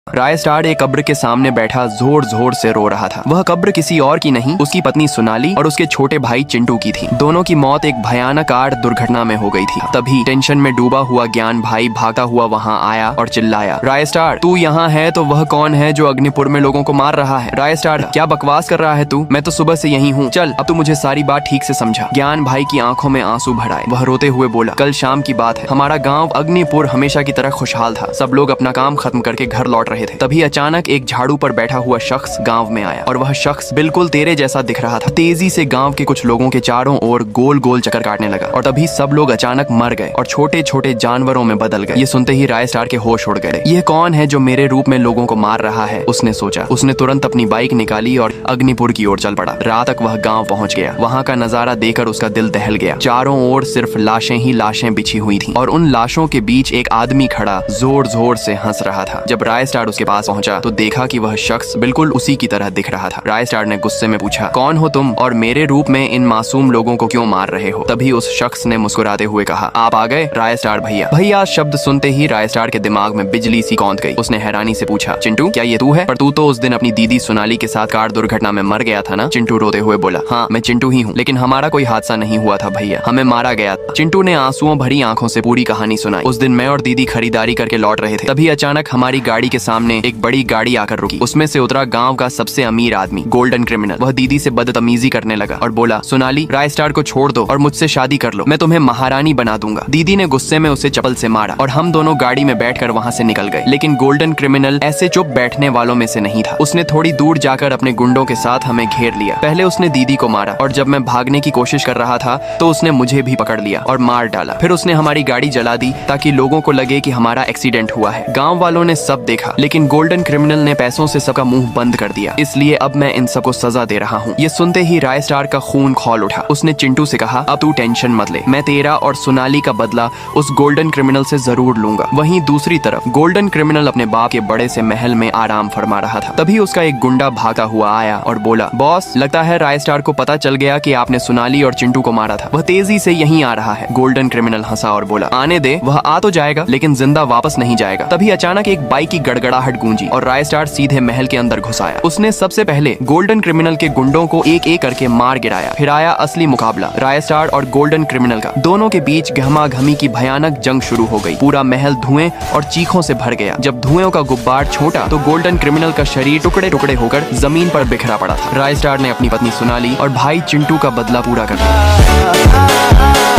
राय star एक कब्र के सामने बैठा जोर जोर से रो रहा था। वह कब्र किसी और की नहीं, उसकी पत्नी सोनाली और उसके छोटे भाई चिंटू की थी। दोनों की मौत एक भयानक आग दुर्घटना में हो गई थी। तभी टेंशन में डूबा हुआ ज्ञान भाई भागता हुआ वहाँ आया और चिल्लाया, राय स्टार तू यहाँ है तो वह कौन है जो अग्निपुर में लोगों को मार रहा है? राय स्टार क्या बकवास कर रहा है तू? मैं तो सुबह से यही हूँ। चल अब तू मुझे सारी बात ठीक से समझा। ज्ञान भाई की आंखों में आंसू भर आए। वह रोते हुए बोला, कल शाम की बात है, हमारा गाँव अग्निपुर हमेशा की तरह खुशहाल था। सब लोग अपना काम खत्म करके घर लौट रहे थे। तभी अचानक एक झाड़ू पर बैठा हुआ शख्स गांव में आया और वह शख्स बिल्कुल तेरे जैसा दिख रहा था। तेजी से गांव के कुछ लोगों के चारों ओर गोल गोल चक्कर काटने लगा और तभी सब लोग अचानक मर गए और छोटे छोटे जानवरों में बदल गए। ये सुनते ही राय स्टार के होश उड़ गए। यह कौन है जो मेरे रूप में लोगों को मार रहा है? उसने सोचा। उसने तुरंत अपनी बाइक निकाली और अग्निपुर की ओर चल पड़ा। रात तक वह गाँव पहुँच गया। वहाँ का नजारा देखकर उसका दिल दहल गया। चारों ओर सिर्फ लाशें ही लाशें बिछी हुई थी और उन लाशों के बीच एक आदमी खड़ा जोर जोर से हंस रहा था। जब राय स्टार उसके पास पहुंचा तो देखा कि वह शख्स बिल्कुल उसी की तरह दिख रहा था। राय स्टार ने गुस्से में पूछा, कौन हो तुम और मेरे रूप में इन मासूम लोगों को क्यों मार रहे हो? तभी उस शख्स ने मुस्कुराते हुए कहा, आप आ गए राय स्टार भैया। भैया शब्द सुनते ही राय स्टार के दिमाग में बिजली सी कौंध गई। उसने हैरानी से पूछा, चिंटू क्या ये तू है? पर तू तो उस दिन अपनी दीदी सोनाली के साथ कार दुर्घटना में मर गया था ना? चिंटू रोते हुए बोला, हाँ मैं चिंटू ही हूँ, लेकिन हमारा कोई हादसा नहीं हुआ था भैया, हमें मारा गया था। चिंटू ने आंसुओं भरी आंखों से पूरी कहानी सुनाई। उस दिन मैं और दीदी खरीदारी करके लौट रहे थे। तभी अचानक हमारी गाड़ी के सामने एक बड़ी गाड़ी आकर रुकी। उसमें से उतरा गांव का सबसे अमीर आदमी, गोल्डन क्रिमिनल। वह दीदी से बदतमीजी करने लगा और बोला, सोनाली राय स्टार को छोड़ दो और मुझसे शादी कर लो, मैं तुम्हें महारानी बना दूंगा। दीदी ने गुस्से में उसे चप्पल से मारा और हम दोनों गाड़ी में बैठकर वहाँ से निकल गए। लेकिन गोल्डन क्रिमिनल ऐसे चुप बैठने वालों में से नहीं था। उसने थोड़ी दूर जाकर अपने गुंडों के साथ हमें घेर लिया। पहले उसने दीदी को मारा और जब मैं भागने की कोशिश कर रहा था तो उसने मुझे भी पकड़ लिया और मार डाला। फिर उसने हमारी गाड़ी जला दी ताकि लोगों को लगे कि हमारा एक्सीडेंट हुआ है। गाँव वालों ने सब देखा, लेकिन गोल्डन क्रिमिनल ने पैसों से सबका मुंह बंद कर दिया। इसलिए अब मैं इन सबको सजा दे रहा हूँ। ये सुनते ही राय स्टार का खून खौल उठा। उसने चिंटू से कहा, अब तू टेंशन मत ले, मैं तेरा और सोनाली का बदला उस गोल्डन क्रिमिनल से जरूर लूंगा। वहीं दूसरी तरफ गोल्डन क्रिमिनल अपने बाप के बड़े से महल में आराम फरमा रहा था। तभी उसका एक गुंडा भागा हुआ आया और बोला, बॉस लगता है राय स्टार को पता चल गया कि आपने सोनाली और चिंटू को मारा था। वह तेजी से यहीं आ रहा है। गोल्डन क्रिमिनल हंसा और बोला, आने दे, वह आ तो जाएगा लेकिन जिंदा वापस नहीं जाएगा। तभी अचानक एक बाइक की गड़गड़ाहट गूंजी और राय स्टार सीधे महल के अंदर घुस आया। उसने सबसे पहले गोल्डन क्रिमिनल के गुंडों को एक एक करके मार गिराया। फिर आया असली मुकाबला, राय स्टार और गोल्डन क्रिमिनल का। दोनों के बीच घमाघमी की भयानक जंग शुरू हो गई। पूरा महल धुएं और चीखों से भर गया। जब धुएं का गुब्बार छोटा तो गोल्डन क्रिमिनल का शरीर टुकड़े टुकड़े होकर जमीन पर बिखरा पड़ा था। राय स्टार ने अपनी पत्नी सोनाली और भाई चिंटू का बदला पूरा कर लिया।